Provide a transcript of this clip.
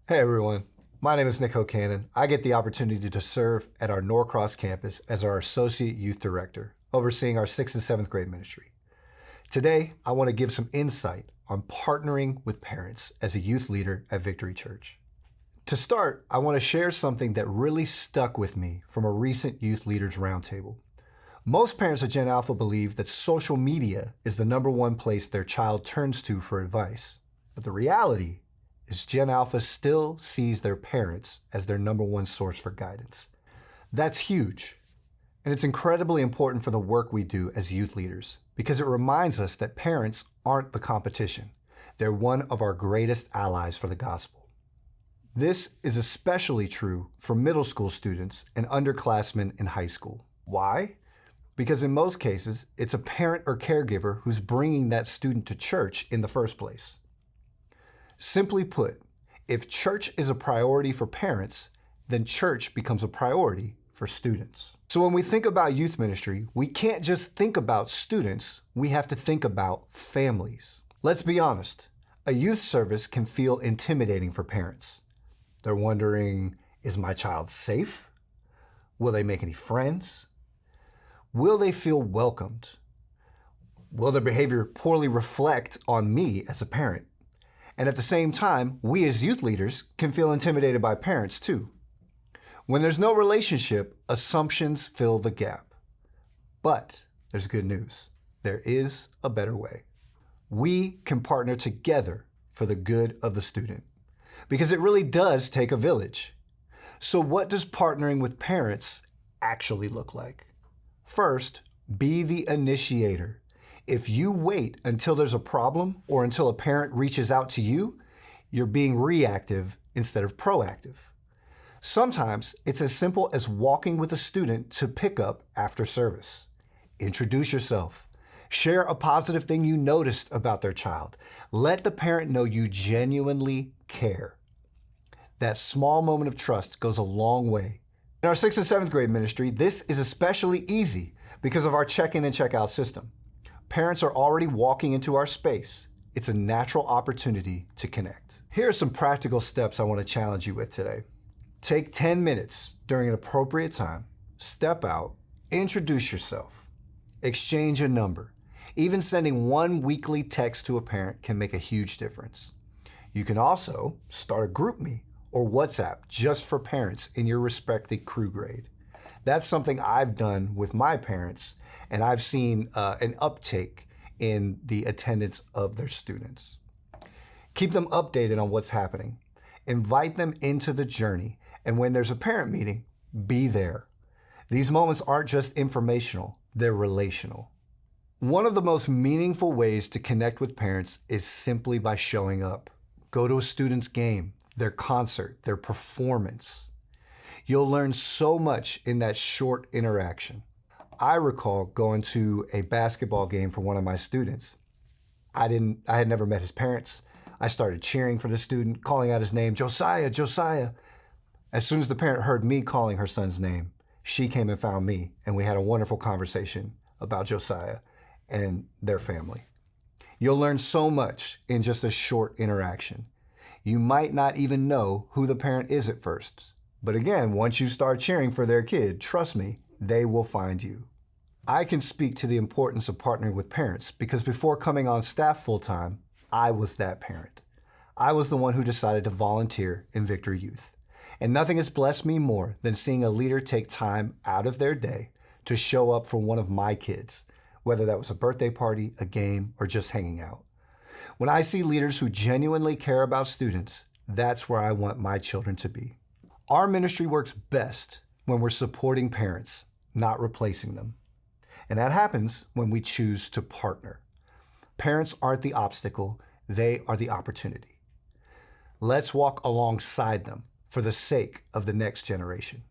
Hey everyone, my name is Nick Hokkanen. I get the opportunity to serve at our Norcross campus as our Associate Youth Director, overseeing our 6th and 7th grade ministry. Today, I want to give some insight on partnering with parents as a youth leader at Victory Church. To start, I want to share something that really stuck with me from a recent Youth Leaders Roundtable. Most parents of Gen Alpha believe that social media is the #1 place their child turns to for advice. But the reality is Gen Alpha still sees their parents as their #1 source for guidance. That's huge, and it's incredibly important for the work we do as youth leaders because it reminds us that parents aren't the competition. They're one of our greatest allies for the gospel. This is especially true for middle school students and underclassmen in high school. Why? Because in most cases, it's a parent or caregiver who's bringing that student to church in the first place. Simply put, if church is a priority for parents, then church becomes a priority for students. So when we think about youth ministry, we can't just think about students, we have to think about families. Let's be honest, a youth service can feel intimidating for parents. They're wondering, is my child safe? Will they make any friends? Will they feel welcomed? Will their behavior poorly reflect on me as a parent? And at the same time, we as youth leaders can feel intimidated by parents too. When there's no relationship, assumptions fill the gap. But there's good news. There is a better way. We can partner together for the good of the student, because it really does take a village. So what does partnering with parents actually look like? First, be the initiator. If you wait until there's a problem or until a parent reaches out to you, you're being reactive instead of proactive. Sometimes it's as simple as walking with a student to pick up after service. Introduce yourself. Share a positive thing you noticed about their child. Let the parent know you genuinely care. That small moment of trust goes a long way. In our 6th and 7th grade ministry, this is especially easy because of our check-in and check-out system. Parents are already walking into our space. It's a natural opportunity to connect. Here are some practical steps I want to challenge you with today. Take 10 minutes during an appropriate time, step out, introduce yourself, exchange a number. Even sending one weekly text to a parent can make a huge difference. You can also start a GroupMe or WhatsApp just for parents in your respective crew grade. That's something I've done with my parents, and I've seen an uptake in the attendance of their students. Keep them updated on what's happening. Invite them into the journey, and when there's a parent meeting, be there. These moments aren't just informational, they're relational. One of the most meaningful ways to connect with parents is simply by showing up. Go to a student's game, their concert, their performance. You'll learn so much in that short interaction. I recall going to a basketball game for one of my students. I had never met his parents. I started cheering for the student, calling out his name, Josiah, Josiah. As soon as the parent heard me calling her son's name, she came and found me, and we had a wonderful conversation about Josiah and their family. You'll learn so much in just a short interaction. You might not even know who the parent is at first. But again, once you start cheering for their kid, trust me, they will find you. I can speak to the importance of partnering with parents because before coming on staff full-time, I was that parent. I was the one who decided to volunteer in Victory Youth. And nothing has blessed me more than seeing a leader take time out of their day to show up for one of my kids, whether that was a birthday party, a game, or just hanging out. When I see leaders who genuinely care about students, that's where I want my children to be. Our ministry works best when we're supporting parents, not replacing them. And that happens when we choose to partner. Parents aren't the obstacle, they are the opportunity. Let's walk alongside them for the sake of the next generation.